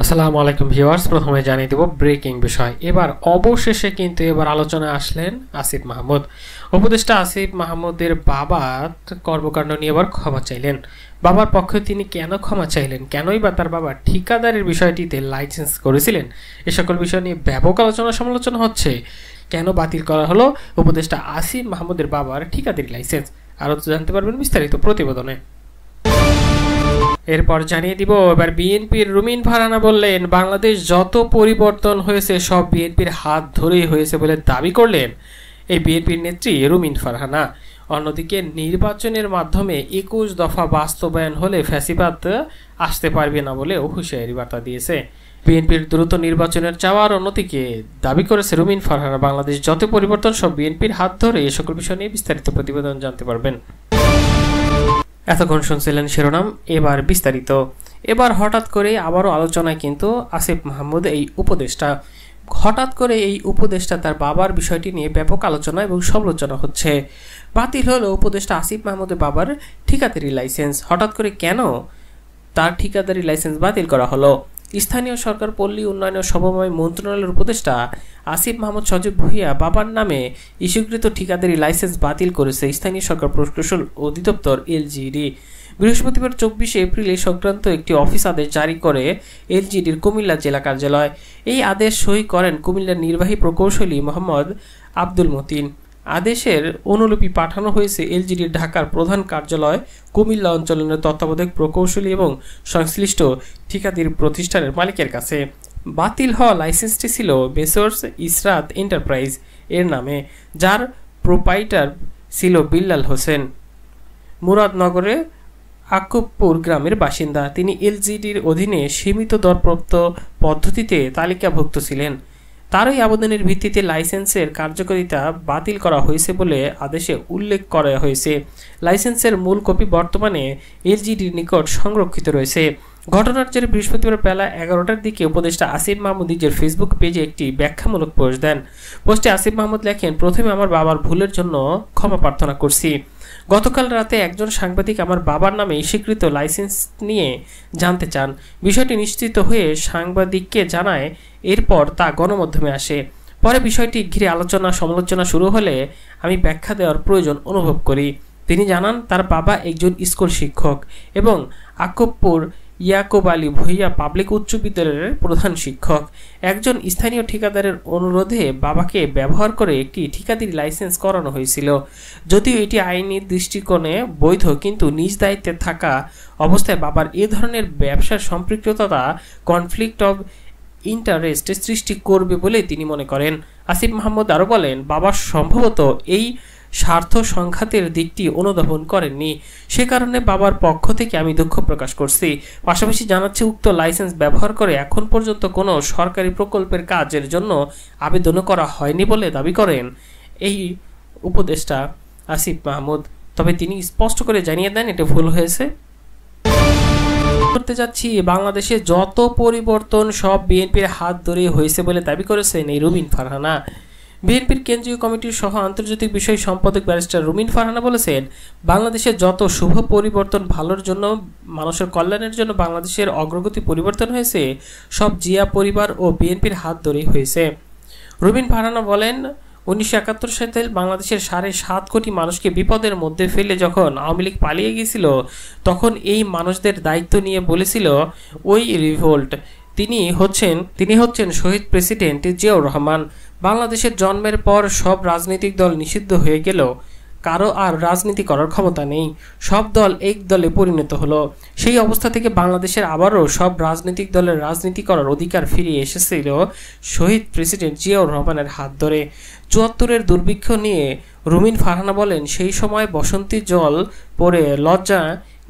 আসসালামু আলাইকুম ভিউয়ার্স, প্রথমে জানিয়ে দেব ব্রেকিং বিষয়। এবার অবশেষে কিন্তু আলোচনায় আসলেন আসিফ মাহমুদ। উপদেষ্টা আসিফ মাহমুদের বাবা কর্মকাণ্ড নিয়ে এবার ক্ষমা চাইলেন। বাবার পক্ষে তিনি কেন ক্ষমা চাইলেন, কেনই বা তার বাবা ঠিকাদারের বিষয়টিতে লাইসেন্স করেছিলেন, এ সকল বিষয় নিয়ে ব্যাপক আলোচনা সমালোচনা হচ্ছে। কেন বাতিল করা হলো উপদেষ্টা আসিফ মাহমুদের বাবার ঠিকাদারি লাইসেন্স, আরও জানতে পারবেন বিস্তারিত প্রতিবেদনে। এরপর জানিয়ে দিব এবার বিএনপির রুমিন ফারহানা বললেন, বাংলাদেশ যত পরিবর্তন হয়েছে সব বিএনপির হাত ধরেই হয়েছে বলে দাবি করলেন এই বিএনপির নেত্রী রুমিন ফারহানা। অন্যদিকে নির্বাচনের মাধ্যমে ২১ দফা বাস্তবায়ন হলে ফ্যাসিবাদ আসতে পারবে না বলেও হুঁশিয়ারি বার্তা দিয়েছে। বিএনপির দ্রুত নির্বাচনের চাওয়ার অন্যদিকে দাবি করেছে রুমিন ফারহানা, বাংলাদেশ যত পরিবর্তন সব বিএনপির হাত ধরে। এ সকল বিষয় নিয়ে বিস্তারিত প্রতিবেদন জানতে পারবেন। এতক্ষণ শুনছিলেন শিরোনাম, এবার বিস্তারিত। এবার হঠাৎ করে আবারও আলোচনায় কিন্তু আসিফ মাহমুদ এই উপদেষ্টা। হঠাৎ করে এই উপদেষ্টা তার বাবার বিষয়টি নিয়ে ব্যাপক আলোচনা এবং সমালোচনা হচ্ছে। বাতিল হলো উপদেষ্টা আসিফ মাহমুদের বাবার ঠিকাদারি লাইসেন্স। হঠাৎ করে কেন তার ঠিকাদারি লাইসেন্স বাতিল করা হলো? স্থানীয় সরকার পল্লী উন্নয়ন ও সমবায় মন্ত্রণালয়ের উপদেষ্টা আসিফ মাহমুদ সজীব ভুঁইয়া বাবার নামে ইস্যুকৃত ঠিকাদারি লাইসেন্স বাতিল করেছে স্থানীয় সরকার প্রকৌশল অধিদপ্তর এলজিডি। বৃহস্পতিবার ২৪ এপ্রিল এই সংক্রান্ত একটি অফিস আদেশ জারি করে এলজিডির কুমিল্লা জেলা কার্যালয়। এই আদেশ সই করেন কুমিল্লার নির্বাহী প্রকৌশলী মোহাম্মদ আব্দুল মতিন। আদেশের অনুলিপি পাঠানো হয়েছে এলজিডির ঢাকার প্রধান কার্যালয় কুমিল্লা অঞ্চলের তত্ত্বাবধায়ক প্রকৌশলী এবং সংশ্লিষ্ট ঠিকাদারি প্রতিষ্ঠানের মালিকের কাছে। বাতিল হওয়া লাইসেন্সটি ছিল মেসর্স ইসরাত এন্টারপ্রাইজ এর নামে, যার প্রোপাইটার ছিল বিল্লাল হোসেন, মুরাদনগরে আকুবপুর গ্রামের বাসিন্দা। তিনি এলজিডির অধীনে সীমিত দরপ্রাপ্ত পদ্ধতিতে তালিকাভুক্ত ছিলেন। তারই আবেদনের ভিত্তিতে লাইসেন্সের কার্যকারিতা বাতিল করা হয়েছে বলে আদেশে উল্লেখ করা হয়েছে। লাইসেন্সের মূল কপি বর্তমানে এলজিডির নিকট সংরক্ষিত রয়েছে। ঘটনার জেরে বৃহস্পতিবার বেলা ১১টার দিকে উপদেষ্টা আসিফ মাহমুদ নিজের ফেসবুক পেজে একটি ব্যাখ্যামূলক পোস্ট দেন। পোস্টে আসিফ মাহমুদ লেখেন, প্রথমে আমার বাবার ভুলের জন্য ক্ষমা প্রার্থনা করছি। গতকাল রাতে একজন সাংবাদিক আমার বাবার নামে স্বীকৃত লাইসেন্স নিয়ে জানতে চান। বিষয়টি নিশ্চিত হয়ে সাংবাদিককে জানায়, এরপর তা গণমাধ্যমে আসে। পরে বিষয়টি ঘিরে আলোচনা সমালোচনা শুরু হলে আমি ব্যাখ্যা দেওয়ার প্রয়োজন অনুভব করি। তিনি জানান, তার বাবা একজন স্কুল শিক্ষক এবং আকুবপুর ইয়াকুব আলী ভুঁইয়া পাবলিক উচ্চ বিদ্যালয়ের প্রধান শিক্ষক। একজন স্থানীয় ঠিকাদারের অনুরোধে বাবাকে ব্যবহার করে একটি ঠিকাদারি লাইসেন্স করানো হয়েছিল। যদিও এটি আইনি দৃষ্টিকোণে বৈধ, কিন্তু নিজ দায়িত্বে থাকা অবস্থায় বাবার এ ধরনের ব্যবসার সম্পৃক্ততা কনফ্লিক্ট অব ইন্টারেস্ট সৃষ্টি করবে বলে তিনি মনে করেন। আসিফ মাহমুদ আরও বলেন, বাবা সম্ভবত এই স্বার্থ সংঘাতের দিকটি অনুধাবন করেননি, সে কারণে বাবার পক্ষ থেকে আমি দুঃখ প্রকাশ করছি। পাশাপাশি জানাচ্ছে, উক্ত লাইসেন্স ব্যবহার করে এখন পর্যন্ত কোনো সরকারি প্রকল্পের কাজের জন্য আবেদনও করা হয়নি বলে দাবি করেন এই উপদেষ্টা আসিফ মাহমুদ। তবে তিনি স্পষ্ট করে জানিয়ে দেন, এটা ভুল হয়েছে। করতে যাচ্ছি, বাংলাদেশে যত পরিবর্তন সব বিএনপির হাত ধরে হয়েছে বলে দাবি করেছেন এই রুমিন ফারহানা। বিএনপির কেন্দ্রীয় কমিটির সহ আন্তর্জাতিক বিষয় সম্পাদক ব্যারিস্টার রুমিন ফারহানা বলেছেন, বাংলাদেশে যত শুভ পরিবর্তন, ভালোর জন্য, মানুষের কল্যাণের জন্য বাংলাদেশের অগ্রগতি পরিবর্তন হয়েছে সব জিয়া পরিবার ও বিএনপির হাত ধরেই হয়েছে। রুমিন ফারহানা বলেন, ১৯৭১ সালে বাংলাদেশের ৭.৫ কোটি মানুষকে বিপদের মধ্যে ফেলে যখন আওয়ামী লীগ পালিয়ে গিয়েছিল, তখন এই মানুষদের দায়িত্ব নিয়ে বলেছিল ওই রিভোল্ট। তিনি হচ্ছেন শহীদ প্রেসিডেন্ট জিয়াউর রহমান। বাংলাদেশের জন্মের পর সব রাজনৈতিক দল নিষিদ্ধ হয়ে গেল, কারো আর রাজনীতি করার ক্ষমতা নেই, সব দল এক দলে পরিণত হলো। সেই অবস্থা থেকে বাংলাদেশের আবারও সব রাজনৈতিক দলের রাজনীতি করার অধিকার ফিরিয়ে এসেছিল শহীদ প্রেসিডেন্ট জিয়াউর রহমানের হাত ধরে। ৭৪-এর দুর্ভিক্ষ নিয়ে রুমিন ফারহানা বলেন, সেই সময় বসন্তী জল পড়ে লজ্জা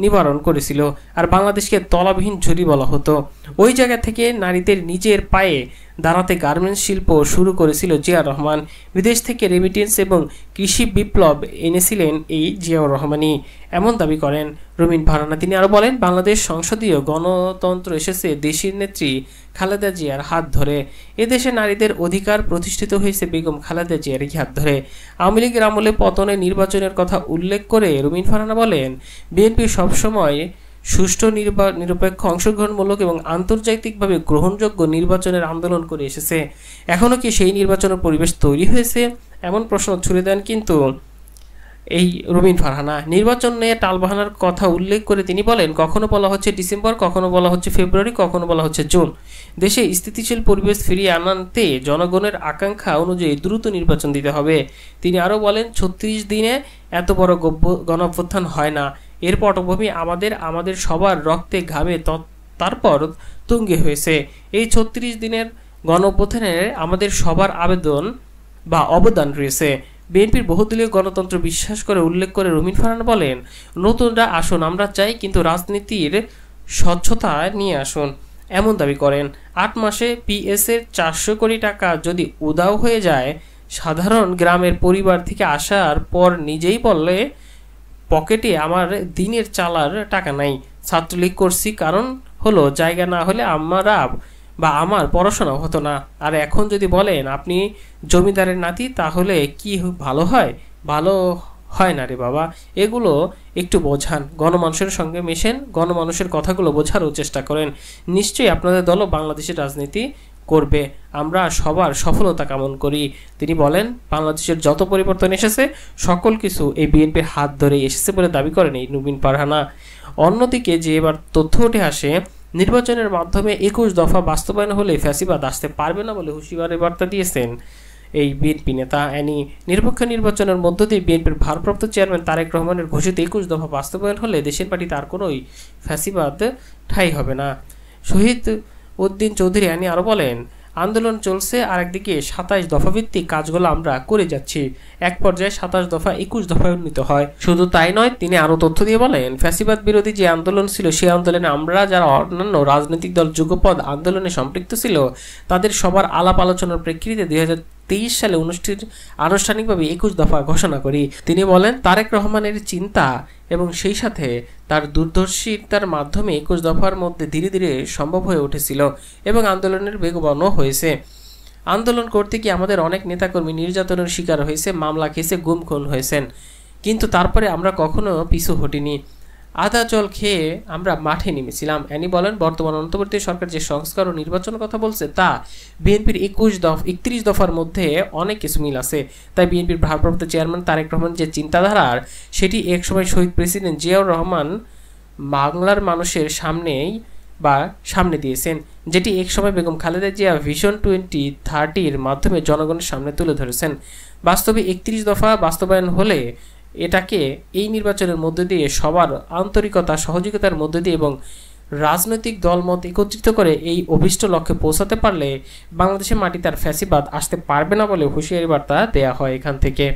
নিবারণ করেছিল, আর বাংলাদেশকে তলাবিহীন ঝুড়ি বলা হতো। ওই জায়গা থেকে নারীদের নিজের পায়ে দাঁড়াতে গার্মেন্টস শিল্প শুরু করেছিল জিয়াউর রহমান। বিদেশ থেকে রেমিটেন্স এবং কৃষি বিপ্লব এনেছিলেন এই জিয়াউর রহমানই, এমন দাবি করেন রুমিন ফারহানা। তিনি আরও বলেন, বাংলাদেশ সংসদীয় গণতন্ত্র এসেছে দেশের নেত্রী খালেদা জিয়ার হাত ধরে। এদেশে নারীদের অধিকার প্রতিষ্ঠিত হয়েছে বেগম খালেদা জিয়ার হাত ধরে। আওয়ামী লীগের আমলে পতনে নির্বাচনের কথা উল্লেখ করে রুমিন ফারহানা বলেন, বিএনপি সবসময় সুষ্ঠু নিরপেক্ষ অংশগ্রহণমূলক এবং আন্তর্জাতিকভাবে গ্রহণযোগ্য নির্বাচনের আন্দোলন করে এসেছে। এখনও কি সেই নির্বাচনের পরিবেশ তৈরি হয়েছে, এমন প্রশ্ন ছুড়ে দেন কিন্তু এই রুমিন ফারহানা। নির্বাচন নিয়ে টালবাহানার কথা উল্লেখ করে তিনি বলেন, কখনো বলা হচ্ছে ডিসেম্বর, কখনো বলা হচ্ছে ফেব্রুয়ারি, কখনো বলা হচ্ছে জুন। দেশে স্থিতিশীল পরিবেশ ফিরিয়ে আনতে জনগণের আকাঙ্ক্ষা অনুযায়ী দ্রুত নির্বাচন দিতে হবে। তিনি আরও বলেন, 36 দিনে এত বড় গণঅভ্যুত্থান হয় না। এর পটভূমি আমাদের সবার রক্তে ঘামে তারপর তুঙ্গে হয়েছে। এই 36 দিনের গণঅভ্যুত্থানে আমাদের সবার আবেদন বা অবদান রয়েছে। বিএনপির বহুদলীয় গণতন্ত্র বিশ্বাস করে উল্লেখ করে রুমিন ফারহানা বলেন, নতুনরা আসুন, আমরা চাই, কিন্তু রাজনীতির স্বচ্ছতা নিয়ে আসুন, এমন দাবি করেন। 8 মাসে পিএসের 400 কোটি টাকা যদি উধাও হয়ে যায়, সাধারণ গ্রামের পরিবার থেকে আসার পর নিজেই বললে পকেটে আমার দিনের চালার টাকা নাই, ছাত্রলীগ করছি, কারণ হলো জায়গা না হলে আমার পড়াশোনা হতো না। আর এখন যদি বলেন আপনি জমিদারের নাতি, তাহলে কি ভালো হয়? ভালো হয় না রে বাবা। এগুলো একটু বোঝান, গণমানুষের সঙ্গে মেশেন, গণমানুষের কথাগুলো বোঝারও চেষ্টা করেন। নিশ্চয়ই আপনাদের দলও বাংলাদেশের রাজনীতি করবে, আমরা সবার সফলতা কামনা করি। তিনি বলেন, বাংলাদেশের যত পরিবর্তন এসেছে সকল কিছু এই বিএনপির হাত ধরেই এসেছে বলে দাবি করেন এই রুমিন ফারহানা। অন্যদিকে যে এবার তথ্য উঠে আসে, নির্বাচনের মাধ্যমে 21 দফা বাস্তবায়ন হলে ফ্যাসিবাদ আসতে পারবে না বলে হুঁশিয়ারি বার্তা দিয়েছেন এই বিএনপি নেতা। নিরপেক্ষ নির্বাচনের মধ্য দিয়ে বিএনপির ভারপ্রাপ্ত চেয়ারম্যান তারেক রহমানের ঘোষিত 21 দফা বাস্তবায়ন হলে দেশের মাটিতে আর কোনোই ফ্যাসিবাদ ঠাঁই হবে না। শহীদ উদ্দিন চৌধুরী আরও বলেন, আন্দোলন চলছে, আর একদিকে 27 দফা ভিত্তিক কাজগুলো আমরা করে যাচ্ছি। এক পর্যায়ে 27 দফা 21 দফায় উন্নীত হয়। শুধু তাই নয়, তিনি আরও তথ্য দিয়ে বলেন, ফ্যাসিবাদ বিরোধী যে আন্দোলন ছিল, সেই আন্দোলনে আমরা যারা অন্যান্য রাজনৈতিক দল যুগপৎ আন্দোলনে সম্পৃক্ত ছিল, তাদের সবার আলাপ আলোচনার প্রেক্ষিতে 2023 সালে আনুষ্ঠানিকভাবে 21 দফা ঘোষণা করি। তিনি বলেন, তারেক রহমানের চিন্তা এবং সেই সাথে তার দূরদর্শিতার মাধ্যমে 21 দফার মধ্যে ধীরে ধীরে সম্ভব হয়ে উঠেছিল এবং আন্দোলনের বেগবানও হয়েছে। আন্দোলন করতে গিয়ে আমাদের অনেক নেতাকর্মী নির্যাতনের শিকার হয়েছে, মামলা খেয়েছে, গুম খুন হয়েছেন, কিন্তু তারপরে আমরা কখনো পিছু হটিনি, আধা জল খেয়ে আমরা মাঠে নেমেছিলাম। বলেন, বর্তমান অন্তর্বর্তী সরকার যে সংস্কার ও নির্বাচনের কথা বলছে, তা বিএনপির 31 দফার মধ্যে অনেক কিছু মিল আছে। তাই বিএনপির ভারপ্রাপ্ত চেয়ারম্যান তারেক রহমান যে চিন্তাধারার, সেটি একসময় শহীদ প্রেসিডেন্ট জিয়াউর রহমান বাংলার মানুষের সামনে দিয়েছেন, যেটি একসময় বেগম খালেদা জিয়া ভিশন 2030 মাধ্যমে জনগণের সামনে তুলে ধরেছেন। বাস্তবে 31 দফা বাস্তবায়ন হলে এটাকে এই নির্বাচনের মধ্যে দিয়ে সবার আন্তরিকতা সহযোগিতার মধ্যে দিয়ে এবং রাজনৈতিক দলমত একত্রিত করে এই অভীষ্ট লক্ষ্যে পৌঁছাতে পারলে বাংলাদেশের মাটিতে আর ফ্যাসিবাদ আসতে পারবে না বলে হুঁশিয়ারি বার্তা দেয়া হয় এখান থেকে।